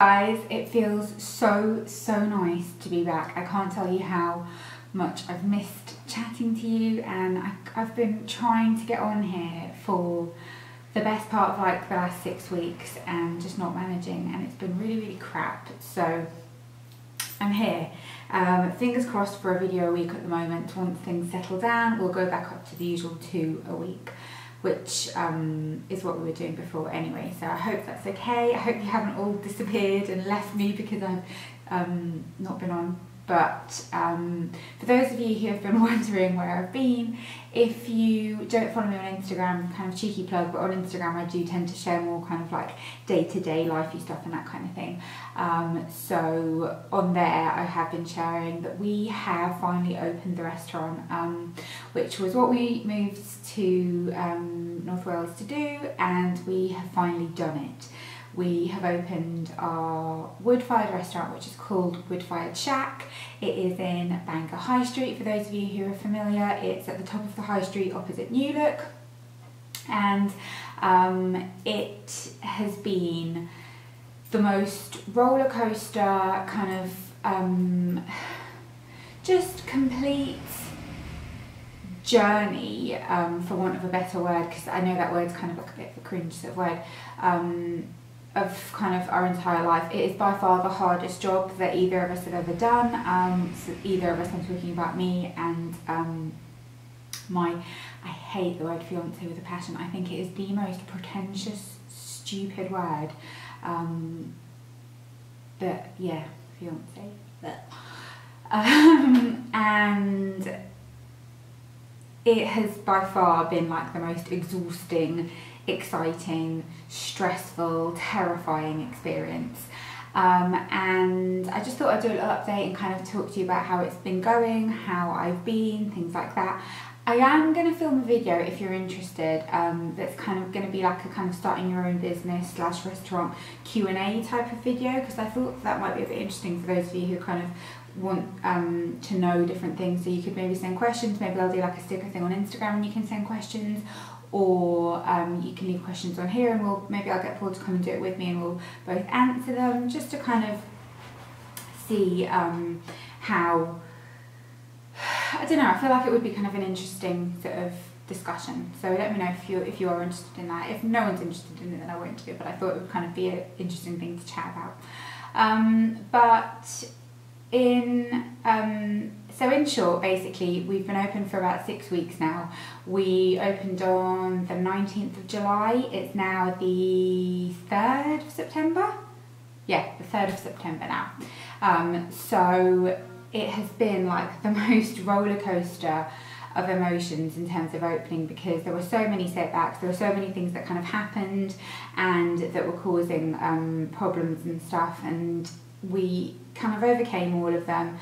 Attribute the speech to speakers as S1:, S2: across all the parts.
S1: Guys, it feels so nice to be back. I can't tell you how much I've missed chatting to you, and I've been trying to get on here for the best part of like the last 6 weeks and just not managing, and it's been really crap. So I'm here. Fingers crossed for a video a week at the moment. Once things settle down, we'll go back up to the usual 2 a week, which is what we were doing before anyway. So I hope that's okay. I hope you haven't all disappeared and left me because I've not been on. But for those of you who have been wondering where I've been, if you don't follow me on Instagram, kind of cheeky plug, but on Instagram I do tend to share more kind of like day-to-day lifey stuff and that kind of thing. So on there I have been sharing that we have finally opened the restaurant, which was what we moved to North Wales to do, and we have finally done it. We have opened our wood-fired restaurant, which is called Wood-Fired Shack. It is in Bangor High Street. For those of you who are familiar, it's at the top of the High Street opposite New Look. And it has been the most roller coaster kind of just complete journey, for want of a better word, because I know that word's kind of like a bit of a cringe sort of word, of kind of our entire life. It is by far the hardest job that either of us have ever done. So either of us, I'm talking about me and I hate the word fiance with a passion. I think it is the most pretentious, stupid word. But yeah, fiance. And it has by far been like the most exhausting, exciting, stressful, terrifying experience. And I just thought I'd do a little update and kind of talk to you about how it's been going, how I've been, things like that. I am going to film a video if you're interested, that's kind of going to be like a kind of starting your own business / restaurant Q&A type of video, because I thought that might be a bit interesting for those of you who kind of want to know different things. So you could maybe send questions, maybe I'll do like a sticker thing on Instagram and you can send questions, or you can leave questions on here, and maybe I'll get Paul to come and do it with me and we'll both answer them, just to kind of see how, I don't know, I feel like it would be kind of an interesting sort of discussion. So let me know if you are interested in that. If no one's interested in it, then I won't do it, but I thought it would kind of be an interesting thing to chat about. But so in short, basically, we've been open for about 6 weeks now. We opened on the 19th of July. It's now the 3rd of September. Yeah, the 3rd of September now. So it has been like the most roller coaster of emotions in terms of opening, because there were so many setbacks, there were so many things that kind of happened and that were causing problems and stuff, and we kind of overcame all of them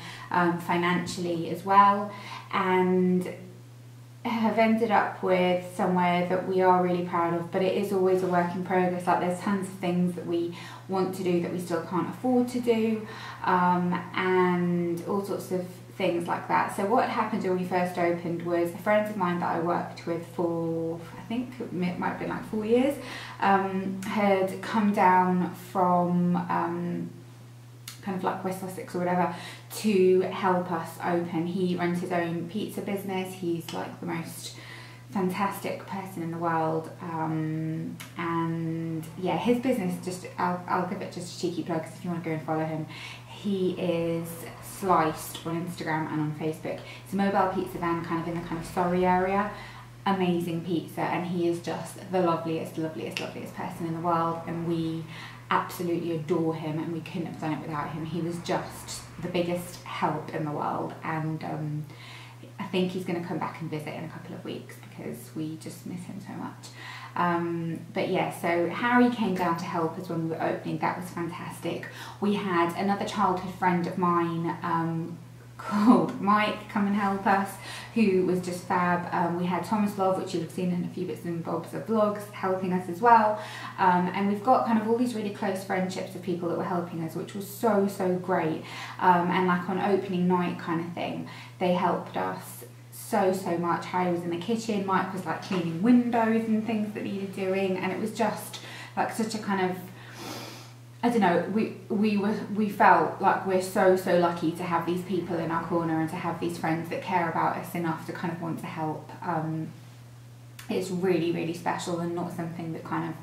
S1: financially as well, and have ended up with somewhere that we are really proud of. But it is always a work in progress. Like, there's tons of things that we want to do that we still can't afford to do, and all sorts of things like that. So what happened when we first opened was a friend of mine that I worked with for, I think it might have been like 4 years, had come down from kind of like West Sussex or whatever to help us open. He runs his own pizza business. He's like the most fantastic person in the world, and yeah, his business, just I'll give it just a cheeky plug, because if you want to go and follow him, he is Sliced on Instagram and on Facebook. It's a mobile pizza van kind of in the kind of Surrey area. Amazing pizza, and he is just the loveliest person in the world, and we absolutely adore him, and we couldn't have done it without him. He was just the biggest help in the world, and I think he's going to come back and visit in a couple of weeks because we just miss him so much. But yeah, so Harry came down to help us when we were opening. That was fantastic. We had another childhood friend of mine called Mike come and help us, who was just fab. We had Thomas Love, which you'll have seen in a few bits and bobs of vlogs, helping us as well. And we've got kind of all these really close friendships of people that were helping us, which was so great. And like on opening night kind of thing, they helped us so much. Harry was in the kitchen, Mike was like cleaning windows and things that needed doing, and it was just like such a kind of I don't know, we felt like we're so lucky to have these people in our corner and to have these friends that care about us enough to kind of want to help. It's really special and not something that kind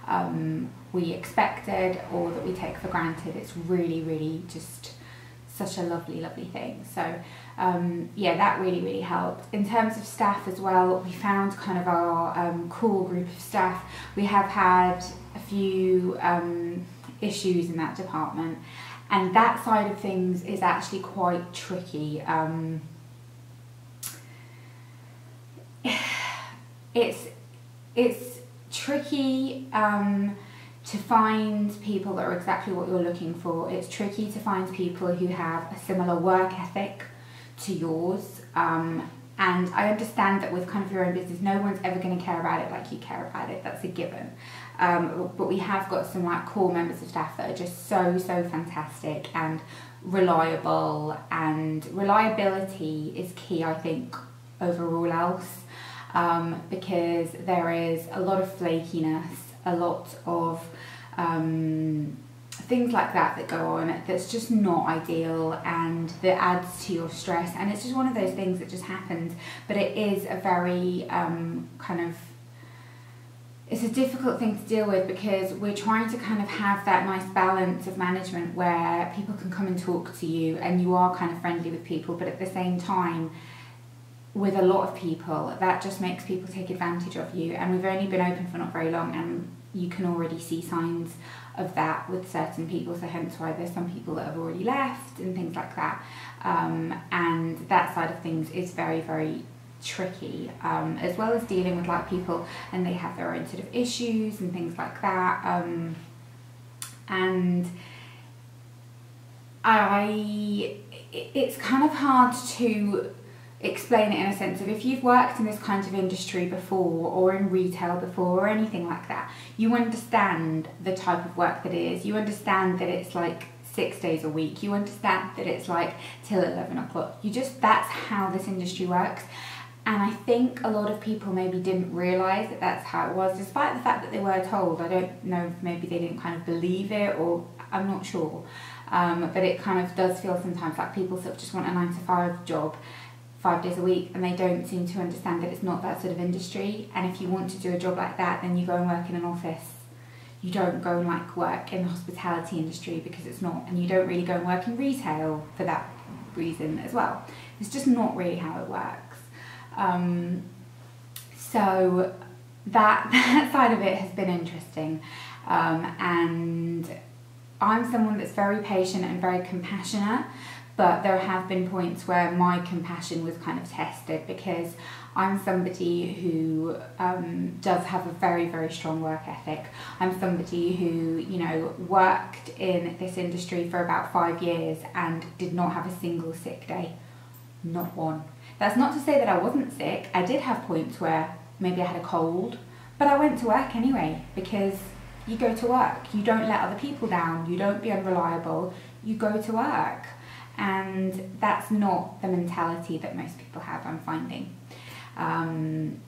S1: of we expected or that we take for granted. It's really just such a lovely thing. So yeah, that really helped. In terms of staff as well, we found kind of our core group of staff. We have had a few issues in that department, and that side of things is actually quite tricky. It's tricky to find people that are exactly what you're looking for. It's tricky to find people who have a similar work ethic to yours. And I understand that with kind of your own business, no one's ever going to care about it like you care about it. That's a given. But we have got some like core members of staff that are just so fantastic and reliable. And reliability is key, I think, over all else. Because there is a lot of flakiness, a lot of things like that go on that's just not ideal, and that adds to your stress, and it's just one of those things that just happens. But it is a very it's a difficult thing to deal with, because we're trying to kind of have that nice balance of management where people can come and talk to you and you are kind of friendly with people, but at the same time, with a lot of people, that just makes people take advantage of you. And we've only been open for not very long, and you can already see signs of that with certain people, so hence why there's some people that have already left and things like that. And that side of things is very tricky, as well as dealing with like people and they have their own sort of issues and things like that. And it's kind of hard to explain it in a sense of, if you've worked in this kind of industry before, or in retail before, or anything like that, you understand the type of work that it is. You understand that it's like 6 days a week. You understand that it's like till 11 o'clock. That's how this industry works. And I think a lot of people maybe didn't realise that that's how it was, despite the fact that they were told. I don't know if maybe they didn't kind of believe it, or I'm not sure. But it kind of does feel sometimes like people sort of just want a 9 to 5 job, 5 days a week, and they don't seem to understand that it's not that sort of industry. And if you want to do a job like that, then you go and work in an office. You don't go and like work in the hospitality industry, because it's not, and you don't really go and work in retail for that reason as well. It's just not really how it works. So that side of it has been interesting, and I'm someone that's very patient and very compassionate. But there have been points where my compassion was kind of tested, because I'm somebody who does have a very strong work ethic. I'm somebody who, you know, worked in this industry for about 5 years and did not have a single sick day. Not one. That's not to say that I wasn't sick. I did have points where maybe I had a cold, but I went to work anyway, because you go to work. You don't let other people down. You don't be unreliable. You go to work. And that's not the mentality that most people have, I'm finding. And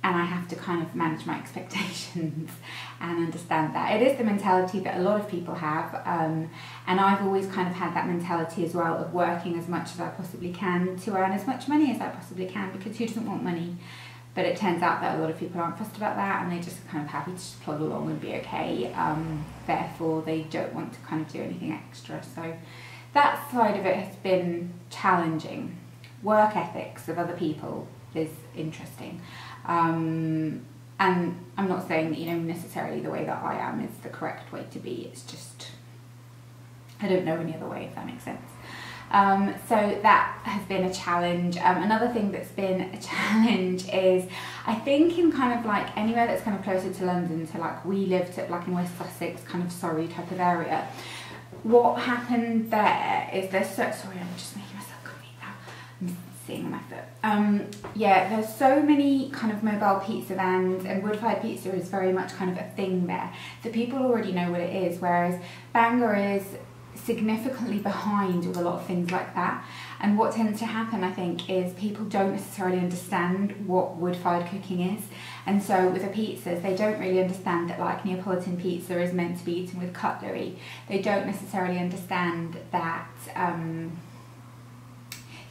S1: I have to kind of manage my expectations and understand that. It is the mentality that a lot of people have, and I've always kind of had that mentality as well, of working as much as I possibly can to earn as much money as I possibly can, because who doesn't want money? But it turns out that a lot of people aren't fussed about that, and they're just kind of happy to just plod along and be okay. Therefore, they don't want to kind of do anything extra. So that side of it has been challenging. Work ethics of other people is interesting. And I'm not saying that, you know, necessarily the way that I am is the correct way to be. It's just, I don't know any other way, if that makes sense. So that has been a challenge. Another thing that's been a challenge is, I think in kind of like anywhere that's kind of closer to London, so like we lived at like in West Sussex, kind of Surrey type of area. What happened there is there's so, sorry, I'm just making myself coffee now. I'm sitting on my foot. Yeah, there's so many kind of mobile pizza vans, and wood-fired pizza is very much kind of a thing there, that people already know what it is, whereas Bangor is significantly behind with a lot of things like that. And what tends to happen, I think, is people don't necessarily understand what wood-fired cooking is. And so with the pizzas, they don't really understand that like Neapolitan pizza is meant to be eaten with cutlery. They don't necessarily understand that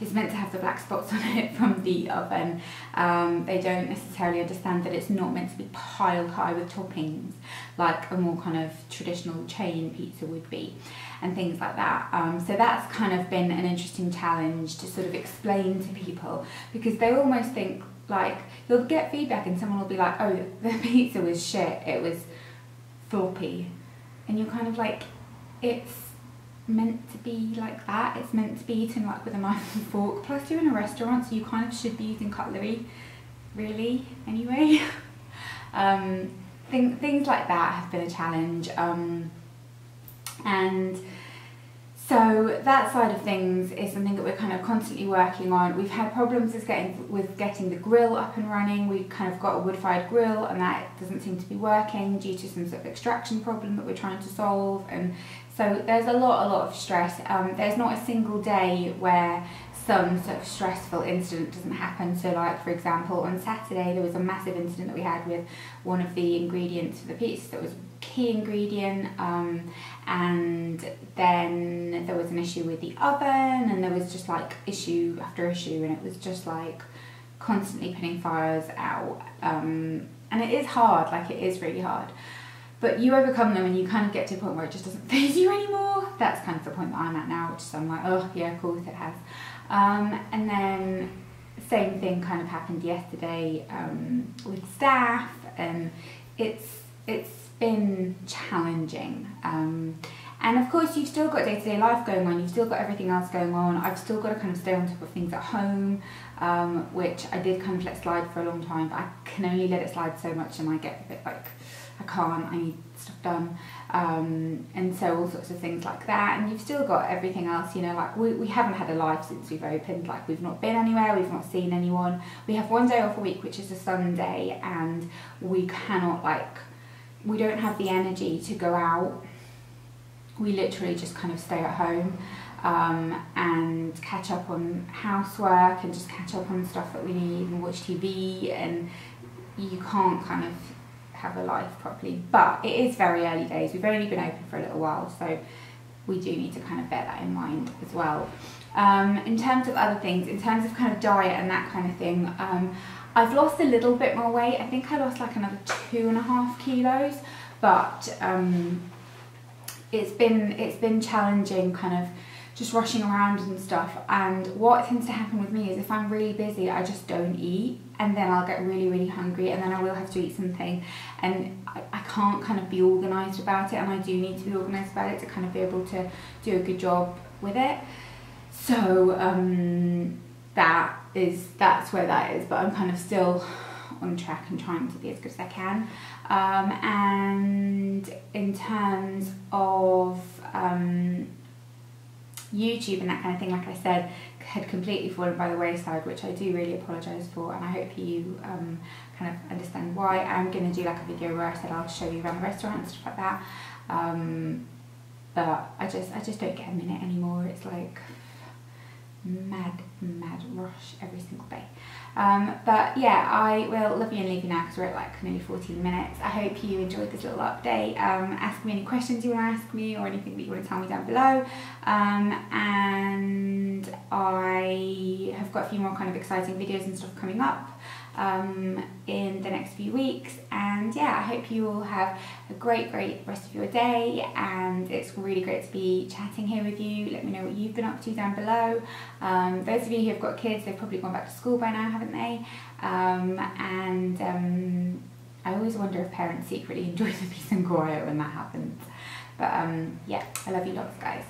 S1: it's meant to have the black spots on it from the oven. They don't necessarily understand that it's not meant to be piled high with toppings like a more kind of traditional chain pizza would be, and things like that. So that's kind of been an interesting challenge to sort of explain to people, because they almost think, like, you'll get feedback and someone will be like, oh, the pizza was shit, it was floppy. And you're kind of like, it's meant to be like that, it's meant to be eaten like with a knife and fork, plus you're in a restaurant, so you kind of should be using cutlery, really, anyway. Things like that have been a challenge, and so that side of things is something that we're kind of constantly working on. We've had problems with getting the grill up and running. We've kind of got a wood-fired grill and that doesn't seem to be working due to some sort of extraction problem that we're trying to solve, and so there's a lot of stress. There's not a single day where some sort of stressful incident doesn't happen. So like, for example, on Saturday there was a massive incident that we had with one of the ingredients for the pizza that was a key ingredient, and then there was an issue with the oven, and there was just like issue after issue, and it was just like constantly putting fires out, and it is hard, like it is really hard. But you overcome them and you kind of get to a point where it just doesn't faze you anymore. That's kind of the point that I'm at now, which is I'm like, oh yeah, of course it has. And then same thing kind of happened yesterday with staff, and it's been challenging. And of course you've still got day-to-day life going on, you've still got everything else going on. I've still got to kind of stay on top of things at home, which I did kind of let slide for a long time, but I can only let it slide so much and I get a bit like, I can't, I need stuff done, and so all sorts of things like that. And you've still got everything else, you know, like we haven't had a life since we've opened, like we've not been anywhere, we've not seen anyone. We have one day off a week, which is a Sunday, and we cannot, like, we don't have the energy to go out. We literally just kind of stay at home and catch up on housework and just catch up on stuff that we need and watch TV, and you can't kind of have a life properly. But it is very early days, we've only been open for a little while, so we do need to kind of bear that in mind as well. In terms of other things, in terms of kind of diet and that kind of thing, I've lost a little bit more weight. I think I lost like another 2.5 kilos, but it's been challenging kind of just rushing around and stuff. And what tends to happen with me is if I'm really busy, I just don't eat, and then I'll get really hungry, and then I will have to eat something, and I can't kind of be organised about it, and I do need to be organised about it to kind of be able to do a good job with it. So that's where that is, but I'm kind of still on track and trying to be as good as I can. And in terms of YouTube and that kind of thing, like I said, had completely fallen by the wayside, which I do really apologise for, and I hope you kind of understand why. I'm going to do like a video where I said I'll show you around the restaurant and stuff like that, but I just don't get a minute anymore. It's like mad rush every single day. But yeah, I will love you and leave you now because we're at like nearly 14 minutes. I hope you enjoyed this little update. Ask me any questions you want to ask me or anything that you want to tell me down below. And I have got a few more kind of exciting videos and stuff coming up in the next few weeks, and yeah, I hope you all have a great rest of your day, and it's really great to be chatting here with you. Let me know what you've been up to down below. Those of you who have got kids, they've probably gone back to school by now, haven't they? I always wonder if parents secretly enjoy the peace and quiet when that happens. But yeah, I love you lots, guys.